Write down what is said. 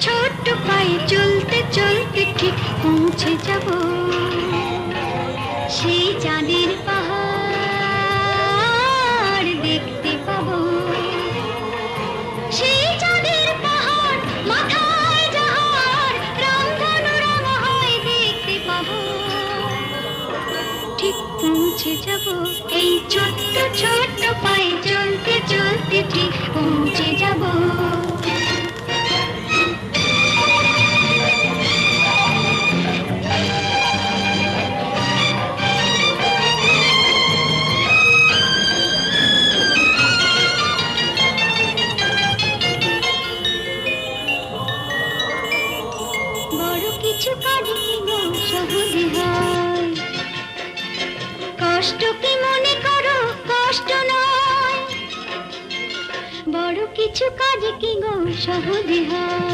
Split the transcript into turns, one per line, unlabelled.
ছোট্ট পায়ে চলতে চলতে ঠিক পৌঁছে যাব সেই চাঁদের পাহাড় দেখতে পাবো। সেই চাঁদের পাহাড় মাথায় যাহার রামধনু রাঙা হয় দেখতে পাবো। ঠিক পৌঁছে যাব এই ছোট্ট ছোট্ট পায়ে চলতে চলতে ঠিক পৌঁছে যাব। বড় কিছু কাজ কি গো সহজে হয়, কষ্ট কি মনে করো কষ্ট নয়। বড় কিছু কাজ কি গো সহজে হয়।